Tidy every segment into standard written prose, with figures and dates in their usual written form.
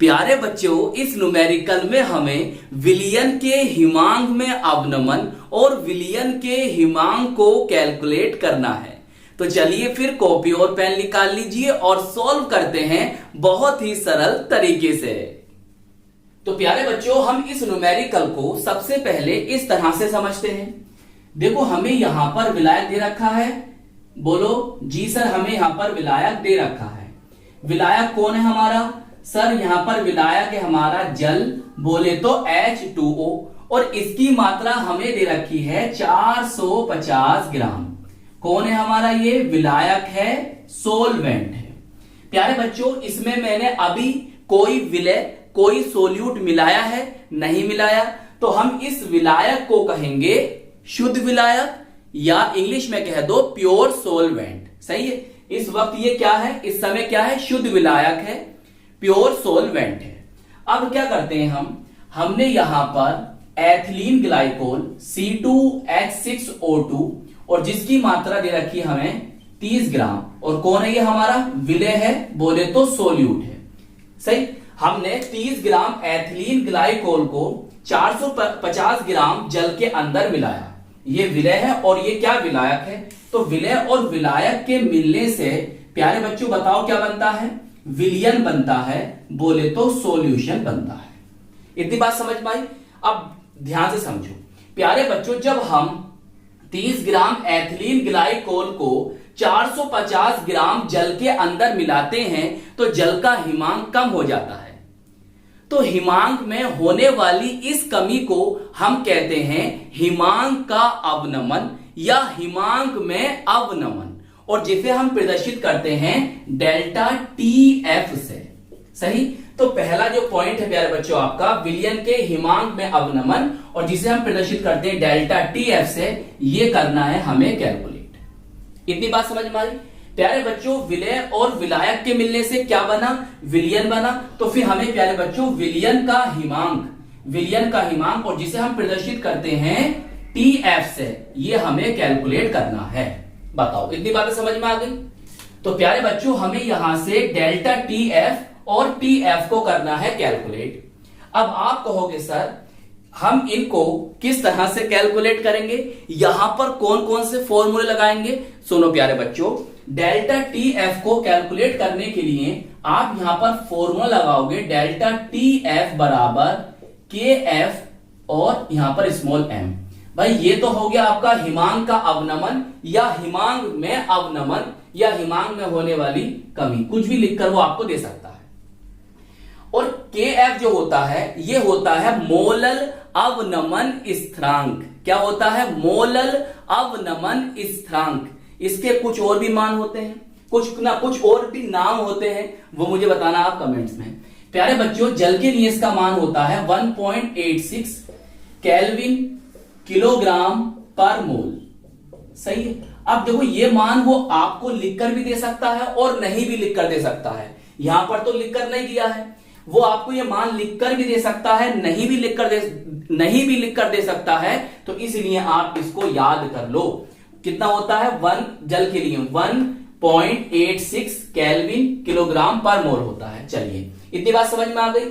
प्यारे बच्चों, इस न्यूमेरिकल में हमें विलयन के हिमांक में अवनमन और विलयन के हिमांक को कैलकुलेट करना है। तो चलिए फिर कॉपी और पेन निकाल लीजिए और सॉल्व करते हैं बहुत ही सरल तरीके से। तो प्यारे बच्चों, हम इस न्यूमेरिकल को सबसे पहले इस तरह से समझते हैं। देखो, हमें यहां पर विलायक दे रखा है। बोलो जी सर, हमें यहां पर विलायक दे रखा है। विलायक कौन है हमारा? सर यहां पर विलायक है हमारा जल, बोले तो H2O, और इसकी मात्रा हमें दे रखी है 450 ग्राम। कौन है हमारा? ये विलायक है, सोलवेंट है। प्यारे बच्चों, इसमें मैंने अभी कोई विलय, कोई सोल्यूट मिलाया है? नहीं मिलाया। तो हम इस विलायक को कहेंगे शुद्ध विलायक, या इंग्लिश में कह दो प्योर सोलवेंट। सही है। इस वक्त ये क्या है? इस समय क्या है? शुद्ध विलायक है, प्योर सोलवेंट है। अब क्या करते हैं हमने यहां पर एथिलीन ग्लाइकोल C2H6O2 और जिसकी मात्रा दे रखी है हमें 30 ग्राम। और कौन है ये? हमारा विलय है, बोले तो सोल्यूट है। सही। हमने 30 ग्राम एथिलीन ग्लाइकोल को 450 ग्राम जल के अंदर मिलाया। ये विलय है और ये क्या? विलायक है। तो विलय और विलायक के मिलने से प्यारे बच्चों बताओ क्या बनता है? विलयन बनता है, बोले तो सॉल्यूशन बनता है। इतनी बात समझ में आई? अब ध्यान से समझो प्यारे बच्चों, जब हम 30 ग्राम एथिलीन ग्लाइकोल को 450 ग्राम जल के अंदर मिलाते हैं तो जल का हिमांक कम हो जाता है। तो हिमांक में होने वाली इस कमी को हम कहते हैं हिमांक का अवनमन या हिमांक में अवनमन, और जिसे हम प्रदर्शित करते हैं डेल्टा TF से। सही। तो पहला जो पॉइंट है प्यारे बच्चों आपका, विलयन के हिमांक में अवनमन, और जिसे हम प्रदर्शित करते हैं डेल्टा TF से, ये करना है हमें कैलकुलेट। इतनी बात समझ में आई? प्यारे बच्चों, विलय और विलायक के मिलने से क्या बना? विलयन बना। तो फिर हमें प्यारे बच्चों विलयन का हिमांक और जिसे हम प्रदर्शित करते हैं TF से, ये हमें कैलकुलेट करना है। बताओ, इतनी बातें समझ में आ गई? तो प्यारे बच्चों, हमें यहां से डेल्टा TF और TF को करना है कैलकुलेट। अब आप कहोगे सर हम इनको किस तरह से कैलकुलेट करेंगे? यहां पर कौन कौन से फॉर्मूले लगाएंगे? सुनो प्यारे बच्चों, डेल्टा TF को कैलकुलेट करने के लिए आप यहां पर फॉर्मूला लगाओगे डेल्टा TF बराबर KF और यहां पर स्मॉल m। भाई ये तो हो गया आपका हिमांक का अवनमन या हिमांक में अवनमन या हिमांक में होने वाली कमी, कुछ भी लिखकर वो आपको दे सकता है। और KF जो होता है ये होता है मोलल अवनमन स्थिरांक। क्या होता है? मोलल अवनमन स्थिरांक। इसके कुछ और भी मान होते हैं, कुछ और भी नाम होते हैं, वो मुझे बताना आप कमेंट्स में। प्यारे बच्चों, जल के लिए इसका मान होता है 1.86 केल्विन किलोग्राम पर मोल। सही है। अब देखो, ये मान वो आपको लिखकर भी दे सकता है और नहीं भी लिखकर दे सकता है। यहां पर तो लिखकर नहीं दिया है, वो आपको ये मान लिखकर भी दे सकता है, नहीं भी लिखकर दे सकता है। तो इसलिए आप इसको याद कर लो। कितना होता है? जल के लिए 1.86 केल्विन किलोग्राम पर मोल होता है। चलिए, इतनी बात समझ में आ गई?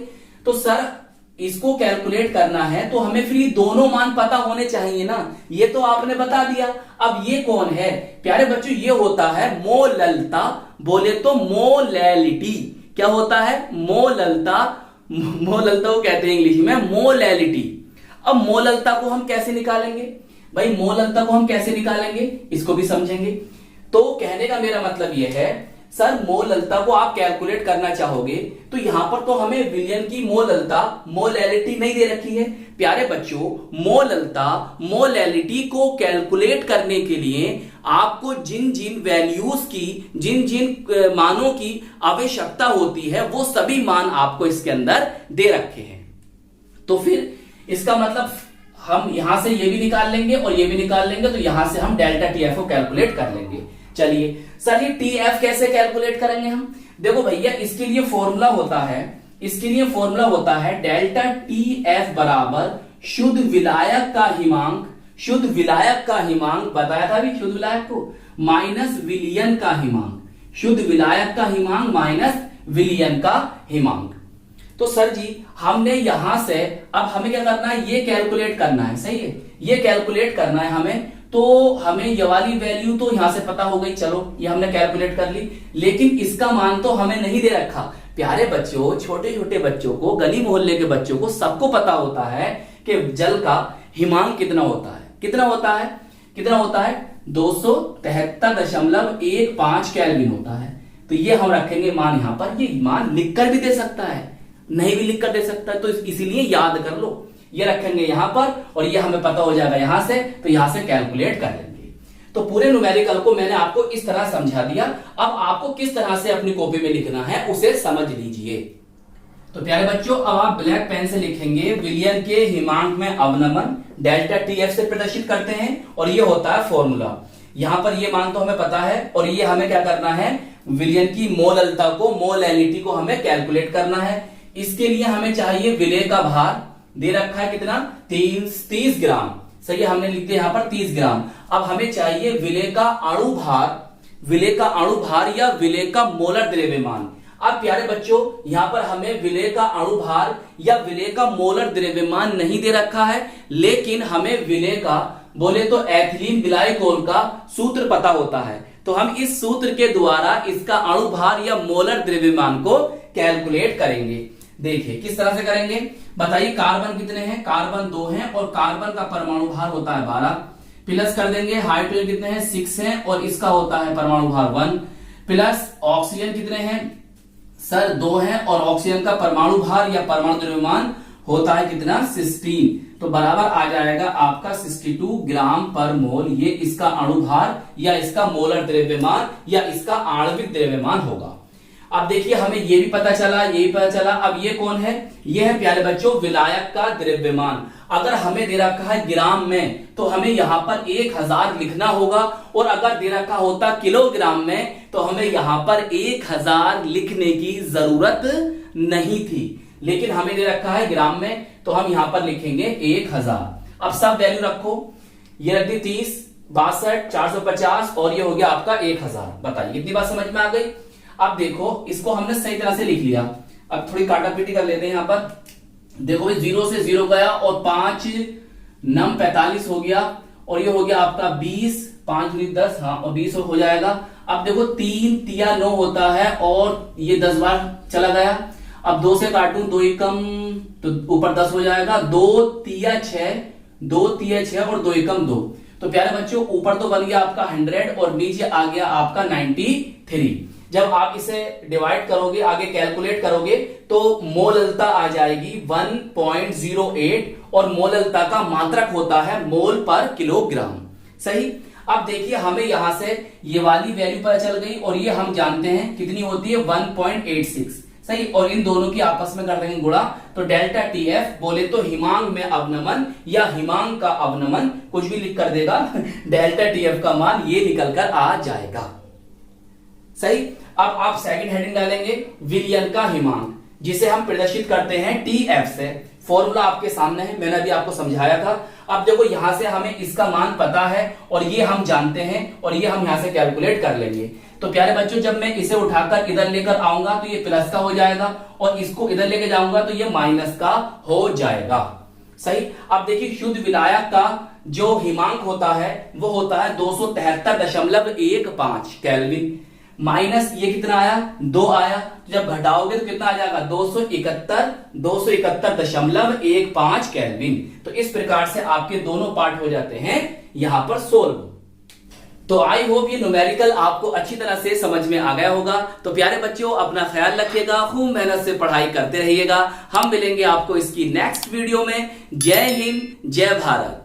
तो सर इसको कैलकुलेट करना है तो हमें फिर ये दोनों मान पता होने चाहिए ना। ये तो आपने बता दिया। अब ये कौन है? प्यारे बच्चों, ये होता है मोललता, बोले तो मोलैलिटी। क्या होता है? मोललता को कहते हैं इंग्लिश में मोलैलिटी। अब मोललता को हम कैसे निकालेंगे? भाई मोललता को हम कैसे निकालेंगे इसको भी समझेंगे। तो कहने का मेरा मतलब यह है, सर मोललता को आप कैलकुलेट करना चाहोगे तो यहां पर तो हमें विलयन की मोललता, मोलैलिटी नहीं दे रखी है। प्यारे बच्चों, मोललता, मोलैलिटी को कैलकुलेट करने के लिए आपको जिन जिन वैल्यूज की, जिन जिन मानों की आवश्यकता होती है वो सभी मान आपको इसके अंदर दे रखे हैं। तो फिर इसका मतलब हम यहां से ये भी निकाल लेंगे और ये भी निकाल लेंगे, तो यहां से हम डेल्टा TF को कैलकुलेट कर लेंगे। चलिए सर, ये TF कैसे कैलकुलेट करेंगे हम? देखो भैया, इसके लिए फॉर्मूला होता है डेल्टा TF बराबर शुद्ध विलायक का हिमांक बताया था अभी, शुद्ध विलायक को माइनस विलयन का हिमांक, शुद्ध विलायक का हिमांक माइनस विलयन का हिमांक। तो सर जी हमने यहां से अब हमें क्या करना है, ये कैलकुलेट करना है, सही है, ये कैलकुलेट करना है हमें। तो हमें ये वाली वैल्यू तो यहां से पता हो गई, चलो ये हमने कैलकुलेट कर ली, लेकिन इसका मान तो हमें नहीं दे रखा। प्यारे बच्चों, छोटे छोटे बच्चों को, गली मोहल्ले के बच्चों को सबको पता होता है कि जल का हिमांक कितना होता है, कितना होता है, कितना होता है 273.15 केल्विन होता है। तो ये हम रखेंगे मान यहां पर, ये मान लिखकर भी दे सकता है, नहीं भी लिखकर दे सकता है, तो इसीलिए याद कर लो, ये रखेंगे यहां पर और ये हमें पता हो जाएगा यहां से, तो यहां से कैलकुलेट कर लेंगे। तो पूरे न्यूमेरिकल को मैंने आपको इस तरह समझा दिया। अब आपको किस तरह से अपनी कॉपी में लिखना है उसे समझ लीजिए। तो प्यारे बच्चों, अब आप ब्लैक पेन से लिखेंगे विलियन के हिमांक में अवनमन डेल्टा टीएफ से प्रदर्शित करते हैं, और ये होता है फॉर्मूला। यहां पर ये मान तो हमें पता है, और ये हमें क्या करना है, विलियन की मोललता को, मोलैलिटी को हमें कैलकुलेट करना है। इसके लिए हमें चाहिए विलेय का भार, दे रखा है कितना, 30 ग्राम, सही है, हमने लिख दिया यहां पर 30 ग्राम। अब हमें चाहिए विलेय का अणु भार, विलेय का अणु भार या विलेय का मोलर द्रव्यमान। अब प्यारे बच्चों, यहां पर हमें विलेय का अणु भार या विलेय का मोलर द्रव्यमान नहीं दे रखा है, लेकिन हमें विलेय का, बोले तो एथिलीन ग्लाइकोल का सूत्र पता होता है। तो हम इस सूत्र के द्वारा इसका अणु भार या मोलर द्रव्यमान को कैलकुलेट करेंगे। देखिए किस तरह से करेंगे, बताइए। कार्बन कितने हैं, कार्बन 2 हैं, और कार्बन का परमाणु भार होता है 12, प्लस कर देंगे हाइड्रोजन कितने हैं, 6 हैं, और इसका होता है परमाणु भार 1, प्लस ऑक्सीजन कितने हैं सर, 2 हैं, और ऑक्सीजन का परमाणु भार या परमाणु द्रव्यमान होता है कितना, 16, तो बराबर आ जाएगा आपका 62 ग्राम पर मोल। ये इसका अणु भार या इसका मोलर द्रव्यमान या इसका आणविक द्रव्यमान होगा। अब देखिए हमें ये भी पता चला, ये भी पता चला। अब ये कौन है, ये है प्यारे बच्चों विलायक का द्रव्यमान। अगर हमें दे रखा है ग्राम में तो हमें यहां पर 1000 लिखना होगा, और अगर दे रखा होता किलोग्राम में तो हमें यहां पर 1000 लिखने की जरूरत नहीं थी, लेकिन हमें दे रखा है ग्राम में, तो हम यहां पर लिखेंगे 1000। अब सब वैल्यू रखो, ये रख दी 30, 62, 450, और ये हो गया आपका 1000। बताइए इतनी बात समझ में आ गई। अब देखो इसको हमने सही तरह से लिख लिया। अब थोड़ी काटापीटी कर लेते हैं यहां पर। देखो 0 से 0 गया, और 5 9 45 हो गया, और ये हो गया आपका 20, 5 10, हाँ, और 20 हो जाएगा। अब देखो 3 तिया 9 होता है, और ये 10 बार चला गया। अब 2 से काटूं, 2 एकम तो ऊपर 10 हो जाएगा, 2 तिया 6, 2 तिया 6, और 2 एकम 2। तो प्यारे बच्चों ऊपर तो बन गया आपका 100, और नीचे आ गया आपका 93। जब आप इसे डिवाइड करोगे, आगे कैलकुलेट करोगे, तो मोललता आ जाएगी 1.08, और मोललता का मात्रक होता है मोल पर किलोग्राम, सही। अब देखिए हमें यहां से ये वाली वैल्यू पता चल गई, और ये हम जानते हैं कितनी होती है 1.86, सही, और इन दोनों की आपस में कर देंगे गुणा, तो डेल्टा टीएफ बोले तो हिमांक में अवनमन या हिमांक का अवनमन, कुछ भी लिख कर देगा डेल्टा टीएफ का मान ये निकल कर आ जाएगा, सही। अब आप सेकंड हेडिंग डालेंगे विलियन का हिमांक, जिसे हम प्रदर्शित करते हैं टीएफ से। फॉर्मूला आपके सामने है, मैंने अभी आपको समझाया था। अब देखो यहां से हमें इसका मान पता है, और ये हम जानते हैं, और ये हम यहां से कैलकुलेट कर लेंगे। तो प्यारे बच्चों, जब मैं इसे उठाकर इधर लेकर आऊंगा तो ये प्लस का हो जाएगा, और इसको इधर लेके जाऊंगा तो ये माइनस का हो जाएगा, सही। अब देखिए शुद्ध विलायक का जो हिमांक होता है वो होता है 273.15 केल्विन, माइनस ये कितना आया, 2 आया, तो जब घटाओगे तो कितना आ जाएगा 271.15 केल्विन। तो इस प्रकार से आपके दोनों पार्ट हो जाते हैं यहां पर सोल्व। तो आई होप ये न्यूमेरिकल आपको अच्छी तरह से समझ में आ गया होगा। तो प्यारे बच्चों, अपना ख्याल रखिएगा, खूब मेहनत से पढ़ाई करते रहिएगा। हम मिलेंगे आपको इसकी नेक्स्ट वीडियो में। जय हिंद, जय भारत।